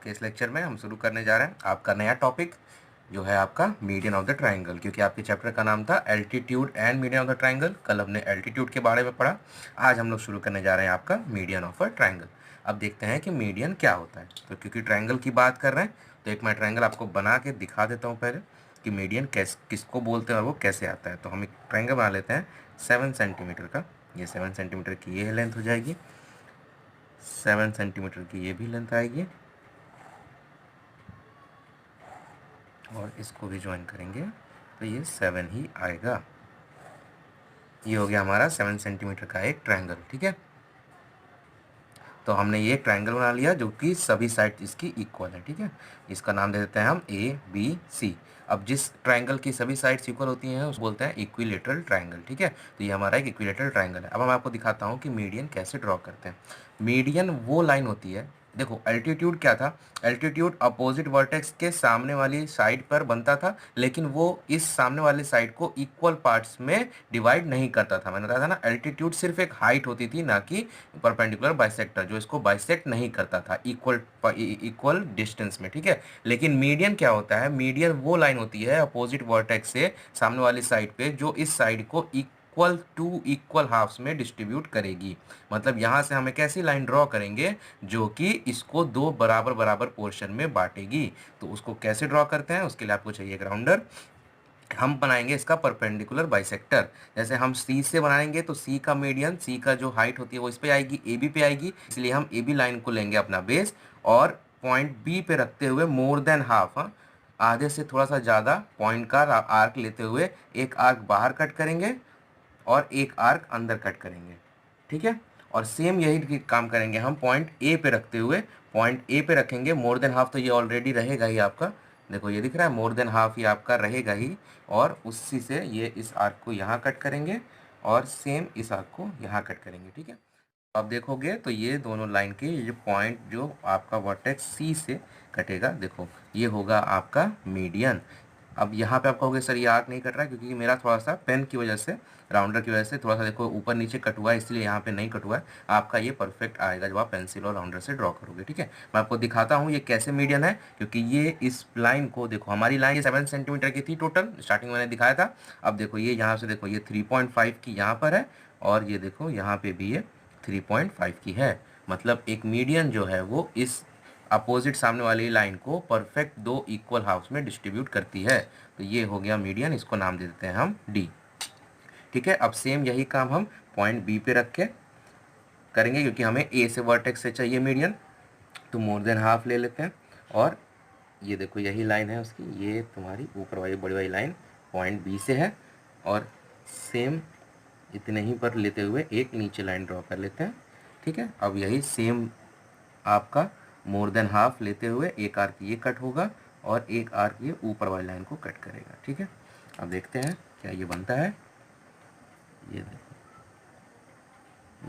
के इस लेक्चर में हम शुरू करने जा रहे हैं आपका नया टॉपिक जो है आपका मीडियन ऑफ द ट्राइंगल, क्योंकि आपके चैप्टर का नाम था altitude and median of the triangle. कल हमने एल्टीट्यूड के बारे में पढ़ा, आज हम लोग शुरू करने जा रहे हैं आपका मीडियन ऑफ अ ट्राइंगल। अब देखते हैं कि मीडियन क्या होता है। तो क्योंकि ट्राइंगल की बात कर रहे हैं तो एक मैं ट्राइंगल आपको बना के दिखा देता हूँ पहले कि मीडियन किसको बोलते हैं और वो कैसे आता है। तो हम एक ट्राइंगल बना लेते हैं 7 सेंटीमीटर का। ये 7 सेंटीमीटर की ये लेंथ हो जाएगी, 7 सेंटीमीटर की ये भी लेंथ आएगी, और इसको भी ज्वाइन करेंगे तो ये 7 ही आएगा। ये हो गया हमारा 7 सेंटीमीटर का एक ट्रायंगल। ठीक है, तो हमने ये ट्रायंगल बना लिया जो कि सभी साइड इसकी इक्वल है। ठीक है, इसका नाम दे देते हैं हम ए बी सी। अब जिस ट्रायंगल की सभी साइड्स इक्वल होती हैं उसको बोलते हैं इक्विलेटरल ट्रायंगल। ठीक है, तो ये हमारा एक इक्विलेटरल ट्रायंगल है। अब मैं आपको दिखाता हूँ कि मीडियन कैसे ड्रॉ करते हैं। मीडियन वो लाइन होती है, देखो एल्टीट्यूड क्या था, एल्टीट्यूड अपोजिट वर्टेक्स के सामने वाली साइड पर बनता था, लेकिन वो इस सामने वाली साइड को इक्वल पार्ट्स में डिवाइड नहीं करता था। मैंने बताया था ना, एल्टीट्यूड सिर्फ एक हाइट होती थी, ना कि परपेंडिकुलर बाइसेक्टर जो इसको बाइसेक्ट नहीं करता था इक्वल डिस्टेंस में। ठीक है, लेकिन मीडियन क्या होता है, मीडियन वो लाइन होती है अपोजिट वर्टेक्स से सामने वाली साइड पे जो इस साइड को इक्वल टू इक्वल हाफ्स में डिस्ट्रीब्यूट करेगी। मतलब यहाँ से हमें कैसी लाइन ड्रॉ करेंगे जो कि इसको दो बराबर बराबर पोर्शन में बांटेगी। तो उसको कैसे ड्रॉ करते हैं, उसके लिए आपको चाहिए एक राउंडर। हम बनाएंगे इसका परपेंडिकुलर बाइसेक्टर। जैसे हम सी से बनाएंगे तो सी का मीडियन, सी का जो हाइट होती है वो इस पे आएगी, ए बी पे आएगी, इसलिए हम ए बी लाइन को लेंगे अपना बेस और पॉइंट बी पे रखते हुए मोर देन हाफ, आधे से थोड़ा सा ज़्यादा पॉइंट का आर्क लेते हुए एक आर्क बाहर कट करेंगे और एक आर्क अंदर कट करेंगे। ठीक है, और सेम यही काम करेंगे हम पॉइंट ए पे रखते हुए, पॉइंट ए पे रखेंगे। मोर देन हाफ तो ये ऑलरेडी रहेगा ही आपका, देखो ये दिख रहा है, मोर देन हाफ ये आपका रहेगा ही। और उसी से ये इस आर्क को यहाँ कट करेंगे और सेम इस आर्क को यहाँ कट करेंगे। ठीक है, अब देखोगे तो ये दोनों लाइन के ये पॉइंट जो आपका वर्टेक्स सी से कटेगा, देखो ये होगा आपका मीडियन। अब यहाँ पे आपका होगा सर ये आर्क नहीं कट रहा है क्योंकि मेरा थोड़ा सा पेन की वजह से, राउंडर की वजह से थोड़ा सा देखो ऊपर नीचे कट हुआ है, इसलिए यहाँ पे नहीं कट हुआ है। आपका ये परफेक्ट आएगा जब आप पेंसिल और राउंडर से ड्रॉ करोगे। ठीक है, मैं आपको दिखाता हूँ ये कैसे मीडियन है, क्योंकि ये इस लाइन को देखो, हमारी लाइन ये 7 सेंटीमीटर की थी टोटल, स्टार्टिंग में मैंने दिखाया था। अब देखो ये यहाँ से देखो ये 3.5 की यहाँ पर है, और ये देखो यहाँ पे भी ये 3.5 की है। मतलब एक मीडियन जो है वो इस अपोजिट सामने वाली लाइन को परफेक्ट दो इक्वल हाफ्स में डिस्ट्रीब्यूट करती है। तो ये हो गया मीडियन, इसको नाम दे देते हैं हम डी। ठीक है, अब सेम यही काम हम पॉइंट बी पे रख के करेंगे, क्योंकि हमें ए से वर्टेक्स से चाहिए मीडियन, तो मोर देन हाफ ले लेते हैं। और ये देखो यही लाइन है उसकी, ये तुम्हारी ऊपर वाली बड़ी वाली लाइन पॉइंट बी से है, और सेम इतने ही पर लेते हुए एक नीचे लाइन ड्रॉ कर लेते हैं। ठीक है, अब यही सेम आपका मोर देन हाफ लेते हुए एक आर्क ये कट होगा और एक आर्क ये ऊपर वाली लाइन को कट करेगा। ठीक है, अब देखते हैं क्या ये बनता है। ये देखो,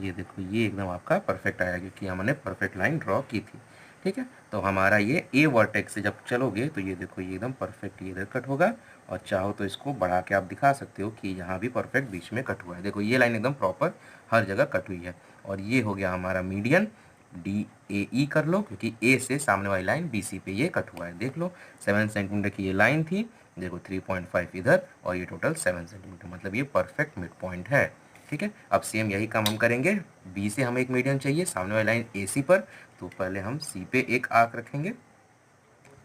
ये देखो ये एकदम आपका परफेक्ट आया क्योंकि हमने परफेक्ट लाइन ड्रॉ की थी। ठीक है, तो हमारा ये ए वर्टेक्स से जब चलोगे तो ये देखो ये एकदम परफेक्ट इधर कट होगा, और चाहो तो इसको बढ़ा के आप दिखा सकते हो कि यहाँ भी परफेक्ट बीच में कट हुआ है। देखो ये लाइन एकदम प्रॉपर हर जगह कट हुई है, और ये हो गया हमारा मीडियन। डी ए ई कर लो क्योंकि ए से सामने वाली लाइन बी सी पे ये कट हुआ है। देख लो 7 सेंटीमीटर की ये लाइन थी, देखो 3.5 इधर और ये टोटल 7 सेंटीमीटर, मतलब ये परफेक्ट मिड पॉइंट है। ठीक है, अब सेम यही काम हम करेंगे, बी से हमें एक मीडियन चाहिए सामने वाली लाइन ए सी पर, तो पहले हम सी पे एक आर्क रखेंगे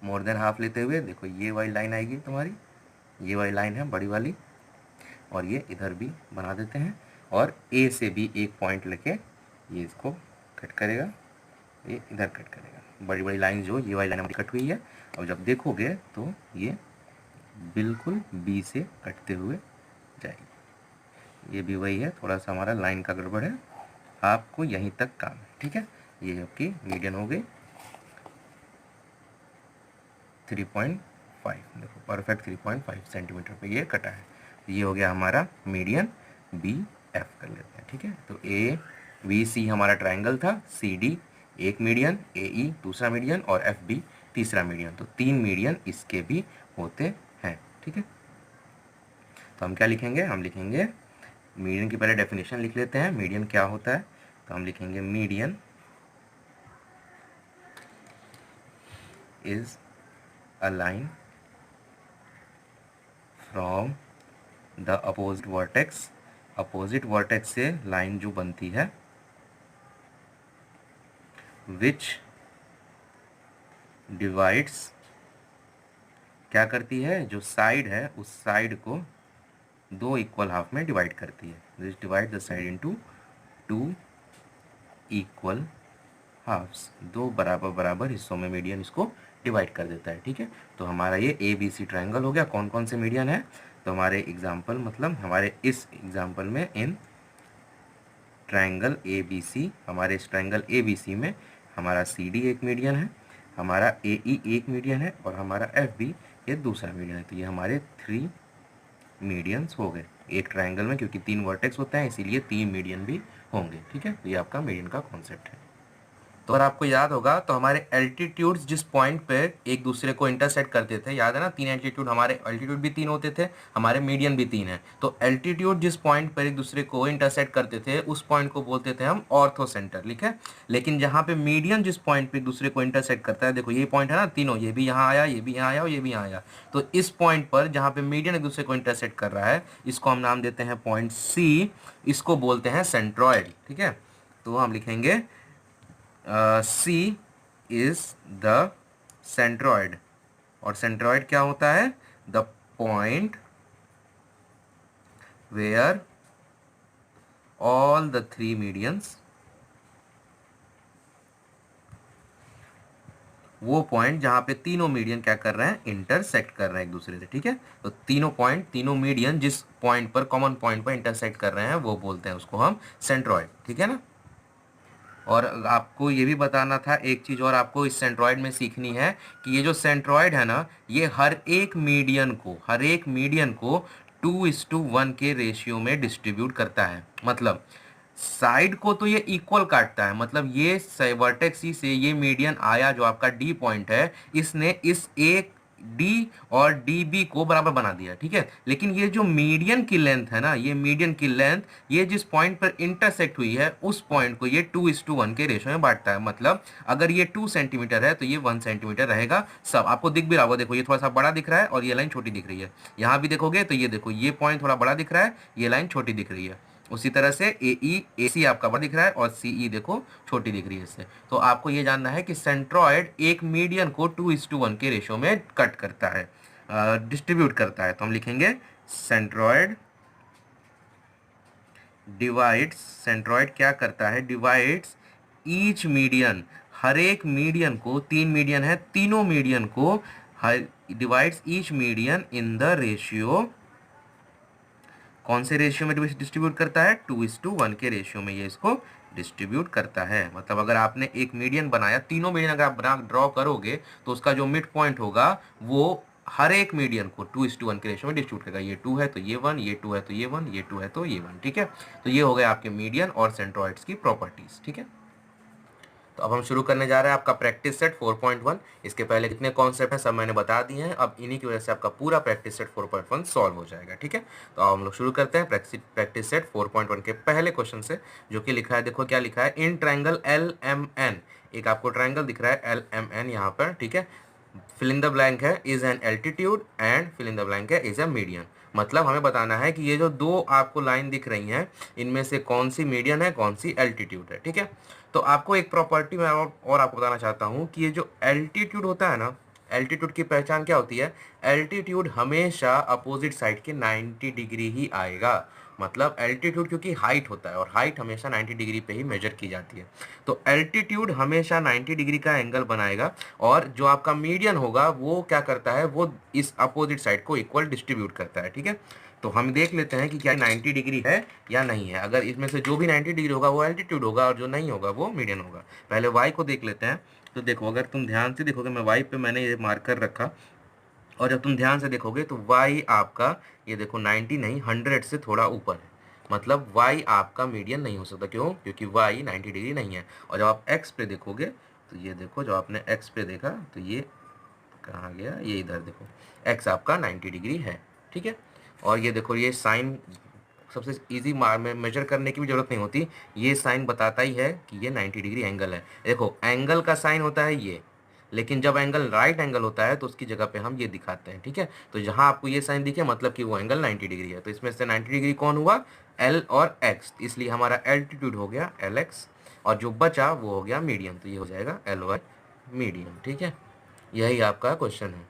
मोर देन हाफ लेते हुए। देखो ये वाली लाइन आएगी तुम्हारी, ये वाली लाइन है बड़ी वाली, और ये इधर भी बना देते हैं, और ए से भी एक पॉइंट लेके ये इसको कट करेगा, ये इधर कट करेगा। बड़ी बड़ी लाइन जो ये वाली लाइन कट हुई है, और जब देखोगे तो ये बिल्कुल बी से कटते हुए जाएगी। ये भी वही है, थोड़ा सा हमारा लाइन का गड़बड़ है, आपको यहीं तक काम है। ठीक है, ये आपकी मीडियन हो गई 3.5, देखो परफेक्ट 3.5 सेंटीमीटर पे ये कटा है। ये हो गया हमारा मीडियन, बी एफ कर लेते हैं। ठीक है, तो ए बी सी हमारा ट्रायंगल था, सी डी एक मीडियन, ए ई दूसरा मीडियन और एफ बी तीसरा मीडियन, तो 3 मीडियन इसके भी होते हैं। ठीक है, तो हम क्या लिखेंगे, हम लिखेंगे मीडियन की पहले डेफिनेशन लिख लेते हैं, मीडियन क्या होता है। तो हम लिखेंगे median is a line from the opposite vertex, opposite vertex से लाइन जो बनती है, विच डिवाइड्स, क्या करती है, जो साइड है उस साइड को दो इक्वल हाफ में डिवाइड करती है, which divide the side into two equal halves, दो बराबर बराबर हिस्सों में मीडियन इसको डिवाइड कर देता है। ठीक है, तो हमारा ये ए बी सी ट्रायंगल हो गया। कौन कौन से मीडियन है, तो हमारे एग्जाम्पल मतलब हमारे इस एग्जाम्पल में in triangle A B C, हमारे इस ट्रायंगल ए बी सी में हमारा सी डी एक मीडियन है, हमारा ए ई एक मीडियन है और हमारा एफ बी ये दूसरा मीडियन है। तो ये हमारे 3 मीडियंस हो गए एक ट्रायंगल में, क्योंकि 3 वर्टेक्स होते हैं इसीलिए 3 मीडियन भी होंगे। ठीक है, तो ये आपका मीडियन का कॉन्सेप्ट है। तो अगर आपको याद होगा तो हमारे एल्टीट्यूड्स जिस पॉइंट पे एक दूसरे को इंटरसेक्ट करते थे, याद है ना, 3 एल्टीट्यूड, हमारे एल्टीट्यूड भी 3 होते थे, हमारे मीडियन भी 3 है। तो एल्टीट्यूड जिस पॉइंट पर एक दूसरे को इंटरसेक्ट करते थे उस पॉइंट को बोलते थे हम ऑर्थो सेंटर, लिखे। लेकिन जहाँ पे मीडियन जिस पॉइंट पे एक दूसरे को इंटरसेक्ट करता है, देखो ये पॉइंट है ना तीनों, ये भी यहाँ आया, ये भी यहाँ आया और ये भी यहाँ आया, तो इस पॉइंट पर जहाँ पे मीडियन एक दूसरे को इंटरसेक्ट कर रहा है इसको हम नाम देते हैं पॉइंट सी, इसको बोलते हैं सेंट्रॉयड। ठीक है, तो हम लिखेंगे C इज द सेंट्रॉयड, और सेंट्रॉयड क्या होता है, the point where all the 3 medians, वो पॉइंट जहां पे तीनों मीडियन क्या कर रहे हैं, इंटरसेक्ट कर रहे हैं एक दूसरे से। ठीक है, तो तीनों पॉइंट, तीनों मीडियन जिस पॉइंट पर, कॉमन पॉइंट पर इंटरसेक्ट कर रहे हैं वो बोलते हैं उसको हम सेंट्रॉयड। ठीक है ना, और आपको ये भी बताना था एक चीज़ और आपको इस सेंट्रॉयड में सीखनी है कि ये जो सेंट्रॉयड है ना, ये हर एक मीडियन को 2:1 के रेशियो में डिस्ट्रीब्यूट करता है। मतलब साइड को तो ये इक्वल काटता है, मतलब ये वर्टेक्स सी से ये मीडियन आया जो आपका डी पॉइंट है, इसने इस एक डी और डी बी को बराबर बना दिया। ठीक है, लेकिन ये जो मीडियन की लेंथ है ना, ये मीडियन की लेंथ ये जिस पॉइंट पर इंटरसेक्ट हुई है उस पॉइंट को ये 2:1 के रेशियो में बांटता है। मतलब अगर ये 2 सेंटीमीटर है तो ये 1 सेंटीमीटर रहेगा। सब आपको दिख भी रहा होगा, देखो ये थोड़ा सा बड़ा दिख रहा है और ये लाइन छोटी दिख रही है। यहाँ भी देखोगे तो ये देखो ये पॉइंट थोड़ा बड़ा दिख रहा है, ये लाइन छोटी दिख रही है। उसी तरह से ए सी आपका बड़ा दिख रहा है और सी ई देखो छोटी दिख रही है इससे। तो आपको ये जानना है कि सेंट्रॉयड एक मीडियन को 2:1 के रेशियो में कट करता है, डिस्ट्रीब्यूट करता है। तो हम लिखेंगे सेंट्रॉयड डिवाइड्स, सेंट्रॉयड क्या करता है, डिवाइड्स ईच मीडियन, हर एक मीडियन को, 3 मीडियन है, तीनों मीडियन को divides each median in the ratio, कौन से रेशियो में डिस्ट्रीब्यूट करता है, 2:1 के रेशियो में ये इसको डिस्ट्रीब्यूट करता है। मतलब अगर आपने एक मीडियन बनाया, तीनों मीडियन अगर आप ड्रॉ करोगे तो उसका जो मिड पॉइंट होगा वो हर एक मीडियन को 2:1 के रेशियो में डिस्ट्रीब्यूट करेगा। ये 2 है तो ये 1, ये 2 है तो ये 1, ये 2 है तो ये 1। ठीक है, तो ये हो गए आपके मीडियन और सेंट्रॉइड्स की प्रॉपर्टीज। ठीक है, तो अब हम शुरू करने जा रहे हैं आपका प्रैक्टिस सेट 4.1। इसके पहले कितने कॉन्सेप्ट हैं सब मैंने बता दिए हैं, अब इन्हीं की वजह से आपका पूरा प्रैक्टिस सेट 4.1 सॉल्व हो जाएगा। ठीक है, तो अब हम लोग शुरू करते हैं प्रैक्टिस सेट 4.1 के पहले क्वेश्चन से, जो कि लिखा है, देखो क्या लिखा है, in triangle L M N, एक आपको ट्राइंगल दिख रहा है एल एम एन यहाँ पर। ठीक है, फिल इन द ब्लैंक है is an altitude and fill in the blank है इज अ मीडियन। मतलब हमें बताना है कि ये जो दो आपको लाइन दिख रही हैं इनमें से कौन सी मीडियन है, कौन सी एल्टीट्यूड है। ठीक है, तो आपको एक प्रॉपर्टी मैं और आपको बताना चाहता हूँ कि ये जो एल्टीट्यूड होता है ना, एल्टीट्यूड की पहचान क्या होती है, एल्टीट्यूड हमेशा अपोजिट साइड के 90 डिग्री ही आएगा। मतलब एल्टीट्यूड क्योंकि हाइट होता है और हाइट हमेशा 90 डिग्री पे ही मेजर की जाती है, तो एल्टीट्यूड हमेशा 90 डिग्री का एंगल बनाएगा और जो आपका मीडियन होगा वो क्या करता है, वो इस अपोजिट साइड को इक्वल डिस्ट्रीब्यूट करता है। ठीक है, तो हम देख लेते हैं कि क्या 90 डिग्री है या नहीं है। अगर इसमें से जो भी 90 डिग्री होगा वो एल्टीट्यूड होगा और जो नहीं होगा वो मीडियन होगा। पहले वाई को देख लेते हैं। तो देखो अगर तुम ध्यान से देखोगे, मैं वाई पे मैंने ये मार्कर रखा और जब तुम ध्यान से देखोगे तो y आपका ये देखो 90 नहीं 100 से थोड़ा ऊपर है, मतलब y आपका मीडियन नहीं हो सकता। क्यों? क्योंकि y 90 डिग्री नहीं है। और जब आप x पे देखोगे तो ये देखो, जब आपने x पे देखा तो ये कहाँ गया, ये इधर देखो, x आपका 90 डिग्री है। ठीक है, और ये देखो ये साइन सबसे इजी में मेजर करने की भी जरूरत नहीं होती, ये साइन बताता ही है कि ये 90 डिग्री एंगल है। देखो एंगल का साइन होता है ये, लेकिन जब एंगल राइट एंगल होता है तो उसकी जगह पे हम ये दिखाते हैं, ठीक है। तो जहां आपको ये साइन दिखे मतलब कि वो एंगल 90 डिग्री है। तो इसमें से 90 डिग्री कौन हुआ, एल और एक्स, इसलिए हमारा एल्टीट्यूड हो गया एल एक्स, और जो बचा वो हो गया मीडियम, तो ये हो जाएगा एल वाई मीडियम, ठीक है। यही आपका क्वेश्चन है।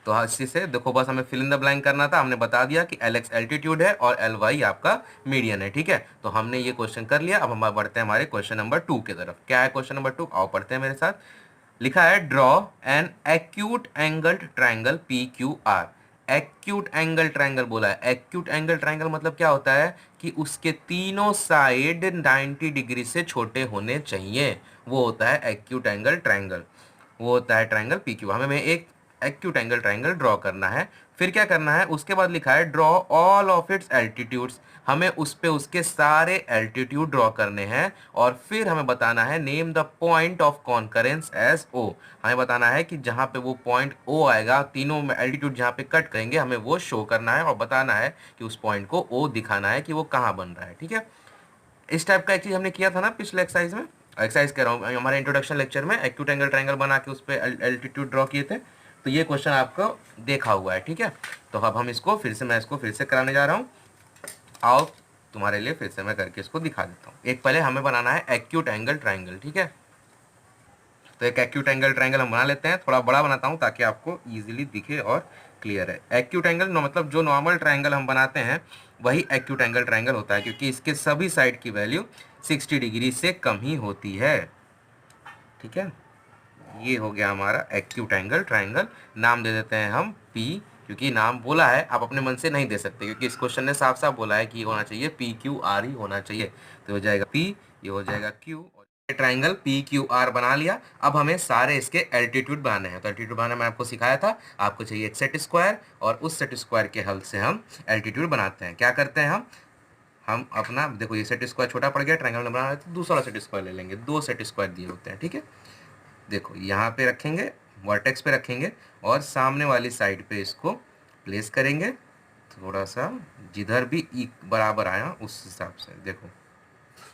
तो हाँ, इसी से देखो बस हमें फिल इन द ब्लैंक करना था, हमने बता दिया कि एल एक्स एल्टीट्यूड है और एल वाई आपका मीडियन है, ठीक है। तो हमने ये क्वेश्चन कर लिया। अब हम बढ़ते हैं हमारे क्वेश्चन नंबर 2 की तरफ। क्या है क्वेश्चन नंबर 2, आओ पढ़ते हैं मेरे साथ। लिखा है draw an acute angled triangle P Q R. Acute angle triangle बोला है। एक्यूट एंगल ट्राइंगल मतलब क्या होता है कि उसके तीनों साइड 90 डिग्री से छोटे होने चाहिए, वो होता है एक्यूट एंगल ट्राइंगल, वो होता है ट्राइंगल पी क्यू। हमें एक एक्यूट एंगल ट्राइंगल ड्रॉ करना है। फिर क्या करना है, उसके बाद लिखा है draw all of its altitudes, हमें उस पे उसके सारे एल्टीट्यूड ड्रॉ करने हैं। और फिर हमें बताना है name the point of concurrence as O, हमें बताना है कि जहाँ पे वो पॉइंट ओ आएगा, तीनों एल्टीट्यूड जहाँ पे कट करेंगे हमें वो शो करना है और बताना है कि उस पॉइंट को ओ दिखाना है कि वो कहाँ बन रहा है, ठीक है। इस टाइप का एक चीज हमने किया था ना पिछले एक्सरसाइज में, एक्सरसाइज कह रहा हूँ, हमारे इंट्रोडक्शन लेक्चर में एक्यूट एंगल ट्रायंगल बना के उस पर एल्टीट्यूड ड्रॉ किए थे। तो ये क्वेश्चन आपको देखा हुआ है, ठीक है। तो अब हम इसको फिर से, मैं इसको फिर से कराने जा रहा हूँ। आओ तुम्हारे लिए फिर से मैं करके इसको दिखा देता हूँ। एक पहले हमें बनाना है एक्यूट एंगल ट्रायंगल, ठीक है। तो एक एक्यूट एंगल ट्रायंगल हम बना लेते हैं, थोड़ा बड़ा बनाता हूँ ताकि आपको इजीली दिखे और क्लियर है। एक्यूट एंगल मतलब जो नॉर्मल ट्रायंगल हम बनाते हैं वही एक्यूट एंगल ट्रायंगल होता है, क्योंकि इसके सभी साइड की वैल्यू 60 डिग्री से कम ही होती है, ठीक है। ये हो गया हमारा एक्यूट एंगल ट्रायंगल। नाम दे देते हैं हम पी, क्योंकि नाम बोला है, आप अपने मन से नहीं दे सकते, क्योंकि इस क्वेश्चन ने साफ साफ बोला है कि ये होना चाहिए पी क्यू आर ही होना चाहिए। तो हो जाएगा पी, ये हो जाएगा Q, triangle P Q R बना लिया। अब हमें सारे इसके एल्टीट्यूड बनाने हैं। तो एल्टीट्यूड बनाना मैं आपको सिखाया था, आपको चाहिए एक सेट स्क्वायर, और उस सेट स्क्वायर के हेल्प से हम एल्टीट्यूड बनाते हैं। क्या करते हैं हम अपना देखो, ये सेट स्क्वायर छोटा पड़ गया, ट्राइंगल बनाना है तो दूसरा सेट स्क्वायर ले लेंगे, दो सेट स्क्वायर दिए होते हैं, ठीक है। देखो यहाँ पे रखेंगे, वर्टेक्स पे रखेंगे, और सामने वाली साइड पे इसको प्लेस करेंगे, थोड़ा सा जिधर भी बराबर आया उस हिसाब से। देखो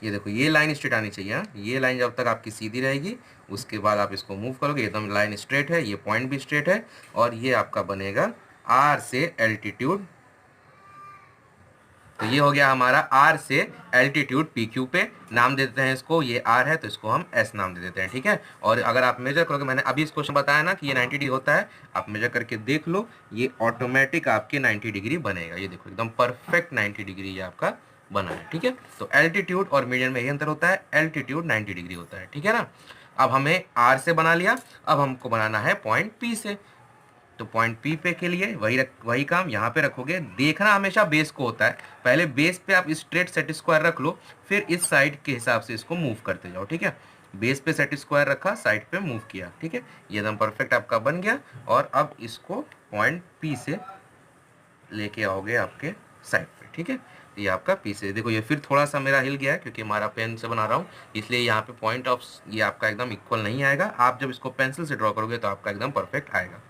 ये देखो, ये लाइन स्ट्रेट आनी चाहिए, हाँ। ये लाइन जब तक आपकी सीधी रहेगी उसके बाद आप इसको मूव करोगे, एकदम लाइन स्ट्रेट है, ये पॉइंट भी स्ट्रेट है, और ये आपका बनेगा आर से एल्टीट्यूड। तो ये हो गया हमारा आर से एल्टीट्यूड पी क्यू पे। नाम दे देते हैं इसको, ये आर है तो इसको हम एस नाम दे देते हैं, ठीक है। और अगर आप मेजर करोगे, मैंने अभी इस क्वेश्चन बताया ना कि ये 90 डिग्री होता है, आप मेजर करके देख लो, ये ऑटोमेटिक आपके 90 डिग्री बनेगा। ये देखो एकदम परफेक्ट 90 डिग्री ये आपका बना है, ठीक है। तो एल्टीट्यूड और मीडियन में यही अंतर होता है, एल्टीट्यूड 90 डिग्री होता है, ठीक है ना। अब हमें आर से बना लिया, अब हमको बनाना है पॉइंट पी से। तो पॉइंट पी पे के लिए वही काम यहाँ पे रखोगे। देखना हमेशा बेस को होता है, पहले बेस पे आप स्ट्रेट सेट स्क्वायर रख लो, फिर इस साइड के हिसाब से इसको मूव करते जाओ, ठीक है। बेस पे सेट स्क्वायर रखा, साइड पे मूव किया, ठीक है। ये एकदम परफेक्ट आपका बन गया। और अब इसको पॉइंट पी से लेके आओगे आपके साइड पे, ठीक है। ये आपका पी से, देखो ये फिर थोड़ा सा मेरा हिल गया है क्योंकि हमारा पेन से बना रहा हूँ, इसलिए यहाँ पे पॉइंट ऑफ ये आपका एकदम इक्वल नहीं आएगा। आप जब इसको पेंसिल से ड्रॉ करोगे तो आपका एकदम परफेक्ट आएगा,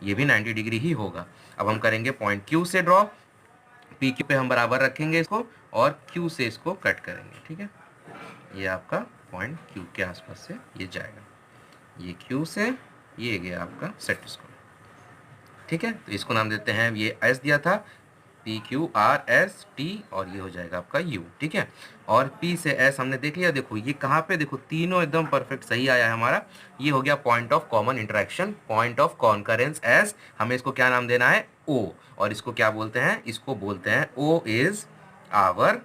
ये भी 90 डिग्री ही होगा। अब हम करेंगे पॉइंट क्यू से ड्रॉ, पी क्यू पे हम बराबर रखेंगे इसको, और क्यू से इसको कट करेंगे, ठीक है। ये आपका पॉइंट क्यू के आसपास से ये जाएगा, ये क्यू से ये गया आपका सेट स्क्वायर, ठीक है। तो इसको नाम देते हैं, ये एस दिया था, P Q R S T, और ये हो जाएगा आपका यू, ठीक है। और पी से एस हमने देख लिया, देखो ये कहाँ पे, देखो तीनों एकदम परफेक्ट सही आया है हमारा। ये हो गया point of common interaction, point of concurrence S, हमें इसको क्या नाम देना है, ओ। और इसको क्या बोलते हैं, इसको बोलते हैं ओ इज आवर,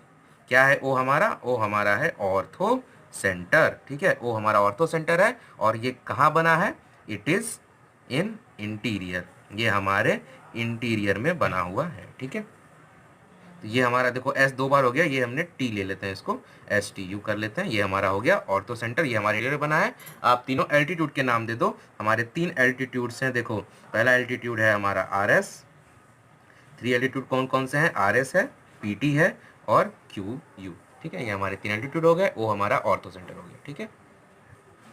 क्या है ओ हमारा, ओ हमारा है ऑर्थो सेंटर, ठीक है। ओ हमारा ऑर्थो सेंटर है, और ये कहाँ बना है, इट इज इन इंटीरियर, ये हमारे इंटीरियर में बना हुआ है, ठीक है। तो ये हमारा देखो एस दो बार हो गया, ये हमने टी ले लेते हैं, इसको एस टी यू कर लेते हैं। ये हमारा हो गया ऑर्थो सेंटर, ये हमारे इंटीरियर बना है। आप तीनों एल्टीट्यूड के नाम दे दो, हमारे 3 एल्टीट्यूड्स हैं। देखो पहला एल्टीट्यूड है हमारा आर एस, 3 एल्टीट्यूड कौन कौन से हैं, आर एस है, पी टी है, और क्यू यू, ठीक है। ये हमारे 3 एल्टीट्यूड हो गए, वो हमारा ऑर्थो सेंटर हो गया, ठीक है।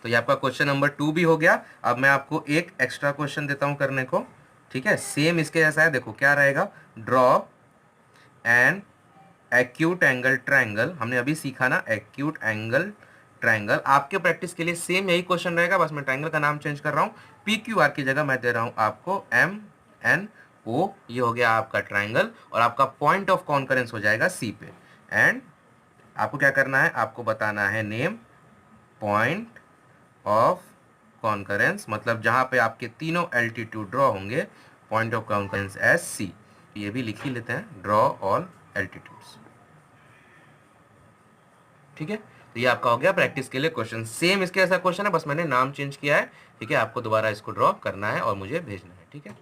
तो ये आपका क्वेश्चन नंबर 2 भी हो गया। अब मैं आपको एक एक्स्ट्रा क्वेश्चन देता हूँ करने को, ठीक है। सेम इसके जैसा है, देखो क्या रहेगा, draw an acute angle triangle, हमने अभी सीखा ना एक्यूट एंगल ट्राइंगल। आपके प्रैक्टिस के लिए सेम यही क्वेश्चन रहेगा, बस मैं ट्राइंगल का नाम चेंज कर रहा हूँ। पी क्यू आर की जगह मैं दे रहा हूँ आपको एम एन ओ, ये हो गया आपका ट्राइंगल, और आपका पॉइंट ऑफ कॉन्करेंस हो जाएगा सी पे। एंड आपको क्या करना है, आपको बताना है नेम पॉइंट ऑफ कॉन्करेंस, मतलब जहां पे आपके तीनों एल्टीट्यूड ड्रॉ होंगे, point of concurrence S C. ये भी लिख ही लेते हैं, ड्रॉ ऑल एल्टीट्यूड्स। ठीक है, तो ये आपका हो गया प्रैक्टिस के लिए क्वेश्चन। सेम इसके ऐसा क्वेश्चन है, बस मैंने नाम चेंज किया है। ठीक है, आपको दोबारा इसको ड्रॉ करना है और मुझे भेजना है। ठीक है।